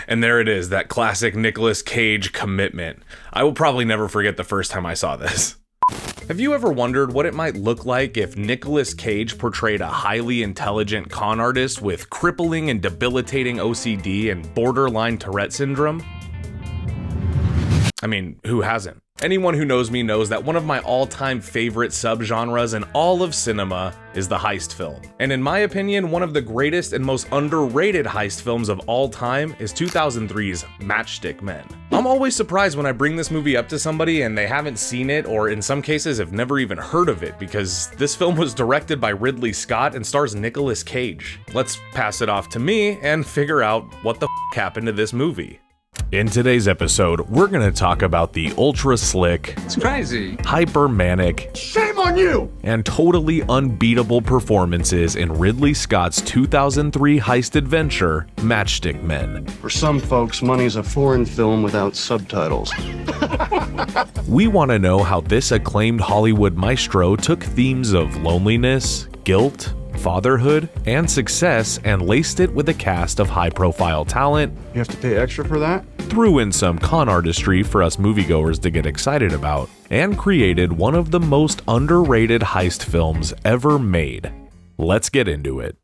And there it is, that classic Nicolas Cage commitment. I will probably never forget the first time I saw this. Have you ever wondered what it might look like if Nicolas Cage portrayed a highly intelligent con artist with crippling and debilitating OCD and borderline Tourette syndrome? I mean, who hasn't? Anyone who knows me knows that one of my all-time favorite subgenres in all of cinema is the heist film. And in my opinion, one of the greatest and most underrated heist films of all time is 2003's Matchstick Men. I'm always surprised when I bring this movie up to somebody and they haven't seen it, or in some cases have never even heard of it, because this film was directed by Ridley Scott and stars Nicolas Cage. Let's pass it off to me and figure out what the f happened to this movie. In today's episode, we're gonna talk about the ultra slick, it's crazy, hyper-manic, shame on you, and totally unbeatable performances in Ridley Scott's 2003 heist adventure, Matchstick Men. For some folks, money's a foreign film without subtitles. We want to know how this acclaimed Hollywood maestro took themes of loneliness, guilt, fatherhood, and success and laced it with a cast of high-profile talent. You have to pay extra for that? Threw in some con artistry for us moviegoers to get excited about, and created one of the most underrated heist films ever made. Let's get into it.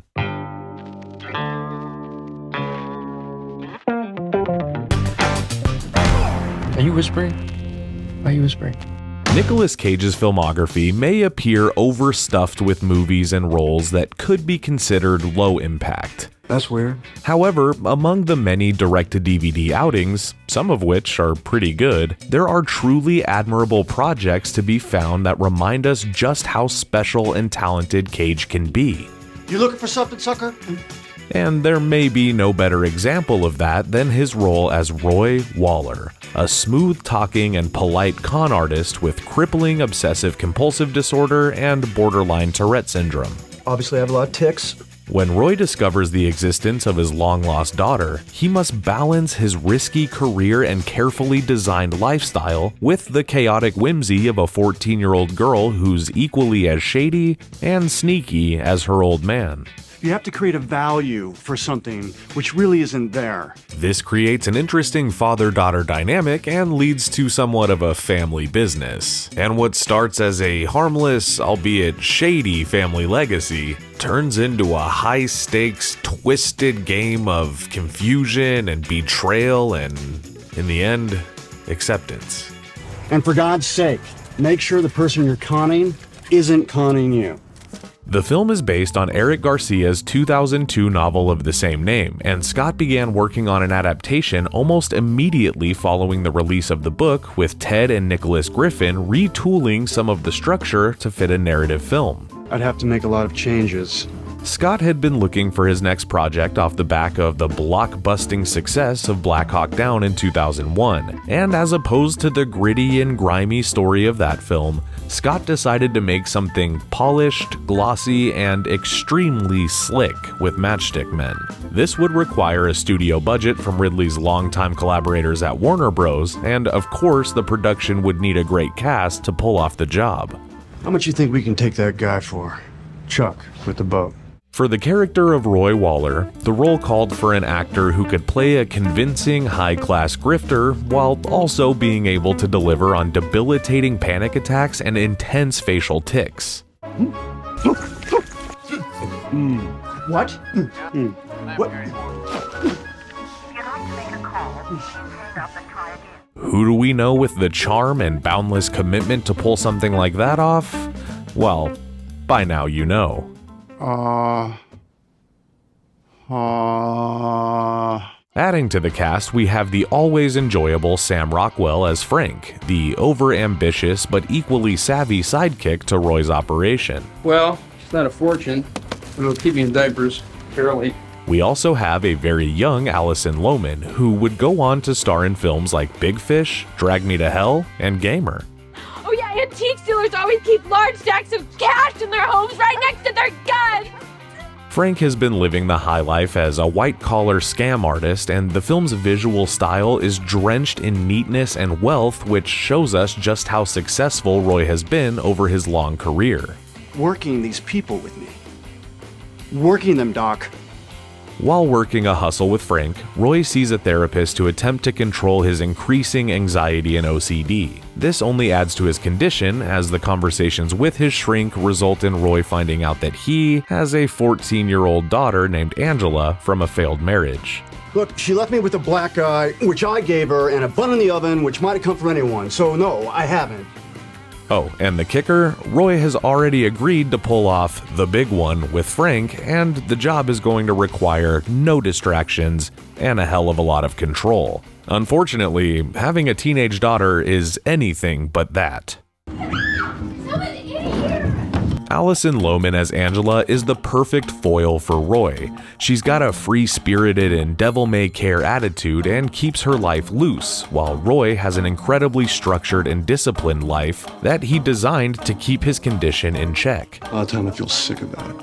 Are you whispering? Why are you whispering? Nicolas Cage's filmography may appear overstuffed with movies and roles that could be considered low impact. That's weird. However, among the many direct-to-DVD outings, some of which are pretty good, there are truly admirable projects to be found that remind us just how special and talented Cage can be. You looking for something, sucker? And there may be no better example of that than his role as Roy Waller, a smooth-talking and polite con artist with crippling obsessive-compulsive disorder and borderline Tourette syndrome. Obviously, I have a lot of tics. When Roy discovers the existence of his long-lost daughter, he must balance his risky career and carefully designed lifestyle with the chaotic whimsy of a 14-year-old girl who's equally as shady and sneaky as her old man. You have to create a value for something which really isn't there. This creates an interesting father-daughter dynamic and leads to somewhat of a family business. And what starts as a harmless, albeit shady family legacy, turns into a high-stakes, twisted game of confusion and betrayal and, in the end, acceptance. And for God's sake, make sure the person you're conning isn't conning you. The film is based on Eric Garcia's 2002 novel of the same name, and Scott began working on an adaptation almost immediately following the release of the book, with Ted and Nicholas Griffin retooling some of the structure to fit a narrative film. I'd have to make a lot of changes. Scott had been looking for his next project off the back of the blockbusting success of Black Hawk Down in 2001, and as opposed to the gritty and grimy story of that film, Scott decided to make something polished, glossy, and extremely slick with Matchstick Men. This would require a studio budget from Ridley's longtime collaborators at Warner Bros., and of course the production would need a great cast to pull off the job. How much you think we can take that guy for? Chuck, with the boat. For the character of Roy Waller, the role called for an actor who could play a convincing high-class grifter while also being able to deliver on debilitating panic attacks and intense facial tics. What? What? Who do we know with the charm and boundless commitment to pull something like that off? Well, by now you know. Adding to the cast, we have the always enjoyable Sam Rockwell as Frank, the over-ambitious but equally savvy sidekick to Roy's operation. Well, it's not a fortune. It'll keep you in diapers, barely. We also have a very young Allison Lohman, who would go on to star in films like Big Fish, Drag Me to Hell, and Gamer. Oh yeah, antique dealers always keep large stacks of cash in their homes right next to their guns! Frank has been living the high life as a white-collar scam artist, and the film's visual style is drenched in neatness and wealth, which shows us just how successful Roy has been over his long career. Working these people with me. Working them, Doc. While working a hustle with Frank, Roy sees a therapist to attempt to control his increasing anxiety and OCD. This only adds to his condition, as the conversations with his shrink result in Roy finding out that he has a 14-year-old daughter named Angela from a failed marriage. Look, she left me with a black eye, which I gave her, and a bun in the oven, which might have come from anyone. So no, I haven't. Oh, and the kicker, Roy has already agreed to pull off the big one with Frank, and the job is going to require no distractions and a hell of a lot of control. Unfortunately, having a teenage daughter is anything but that. Alison Lohman as Angela is the perfect foil for Roy. She's got a free-spirited and devil-may-care attitude and keeps her life loose, while Roy has an incredibly structured and disciplined life that he designed to keep his condition in check. A lot of time I feel sick about it.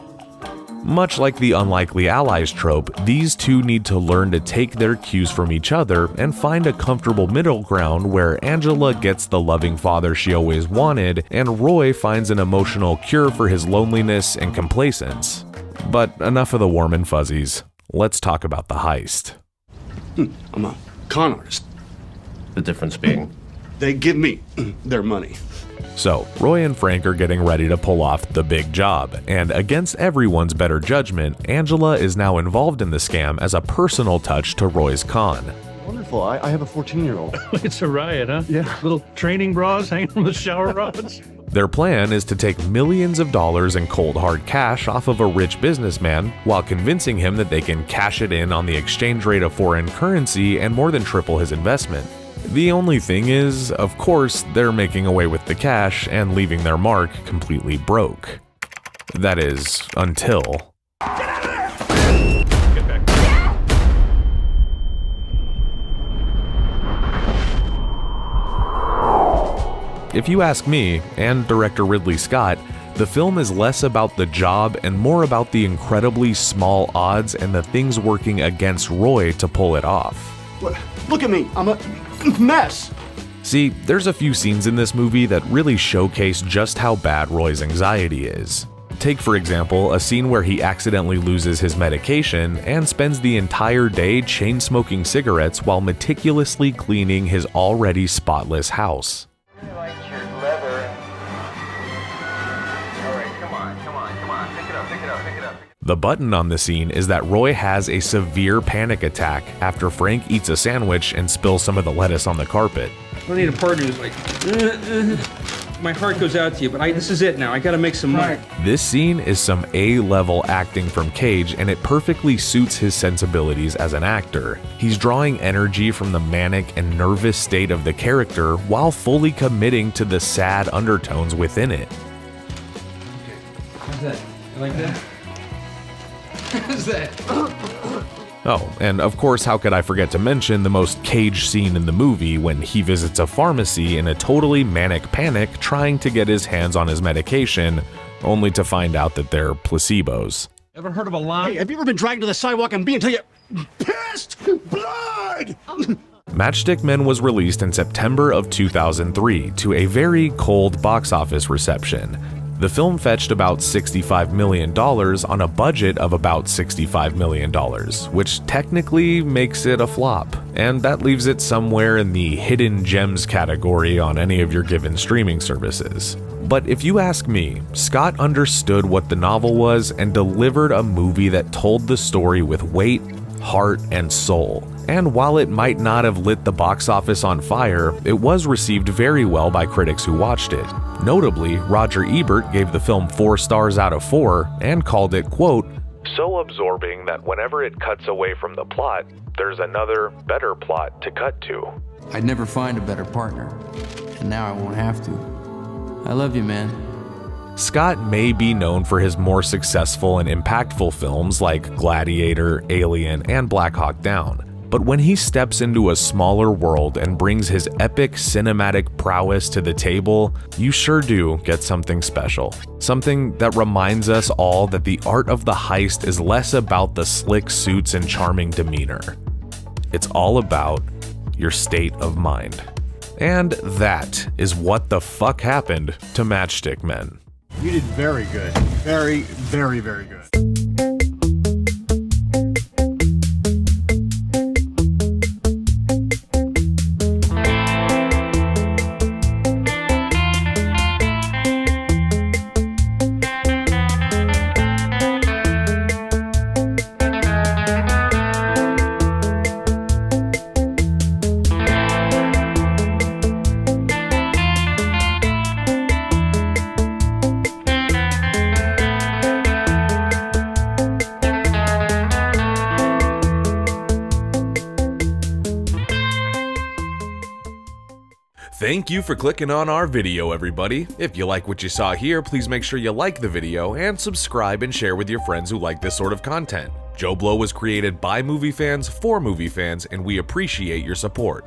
Much like the unlikely allies trope, these two need to learn to take their cues from each other and find a comfortable middle ground where Angela gets the loving father she always wanted, and Roy finds an emotional cure for his loneliness and complacence. But enough of the warm and fuzzies. Let's talk about the heist. I'm a con artist. The difference being? They give me their money. So, Roy and Frank are getting ready to pull off the big job, and against everyone's better judgment, Angela is now involved in the scam as a personal touch to Roy's con. Wonderful. I have a 14-year-old. It's a riot, huh? Yeah. Little training bras hanging from the shower rods. Their plan is to take millions of dollars in cold hard cash off of a rich businessman while convincing him that they can cash it in on the exchange rate of foreign currency and more than triple his investment. The only thing is, of course, they're making away with the cash and leaving their mark completely broke. That is, until... Get out of there! Get back. If you ask me, and director Ridley Scott, the film is less about the job and more about the incredibly small odds and the things working against Roy to pull it off. What? Look at me. I'm a mess. See, there's a few scenes in this movie that really showcase just how bad Roy's anxiety is. Take, for example, a scene where he accidentally loses his medication and spends the entire day chain-smoking cigarettes while meticulously cleaning his already spotless house. I like your leather. All right, come on. Pick it up. The button on the scene is that Roy has a severe panic attack after Frank eats a sandwich and spills some of the lettuce on the carpet. I need a partner who's like, my heart goes out to you, but this is it now. I gotta make some money. This scene is some A-level acting from Cage, and it perfectly suits his sensibilities as an actor. He's drawing energy from the manic and nervous state of the character while fully committing to the sad undertones within it. How's that? You like that? How's that? Oh, and of course, how could I forget to mention the most Cage scene in the movie when he visits a pharmacy in a totally manic panic trying to get his hands on his medication, only to find out that they're placebos. Ever heard of a line? Hey, have you ever been dragged to the sidewalk and being until you pissed blood? Matchstick Men was released in September of 2003 to a very cold box office reception. The film fetched about $65 million on a budget of about $65 million, which technically makes it a flop, and that leaves it somewhere in the hidden gems category on any of your given streaming services. But if you ask me, Scott understood what the novel was and delivered a movie that told the story with weight, heart, and soul. And while it might not have lit the box office on fire, it was received very well by critics who watched it. Notably, Roger Ebert gave the film 4 stars out of 4 and called it, quote, "so absorbing that whenever it cuts away from the plot, there's another, better plot to cut to." I'd never find a better partner, and now I won't have to. I love you, man. Scott may be known for his more successful and impactful films like Gladiator, Alien, and Black Hawk Down. But when he steps into a smaller world and brings his epic cinematic prowess to the table, you sure do get something special. Something that reminds us all that the art of the heist is less about the slick suits and charming demeanor. It's all about your state of mind. And that is what the fuck happened to Matchstick Men. You did very good. Very, very, very good. Thank you for clicking on our video, everybody. If you like what you saw here, please make sure you like the video and subscribe and share with your friends who like this sort of content. JoBlo was created by movie fans for movie fans, and we appreciate your support.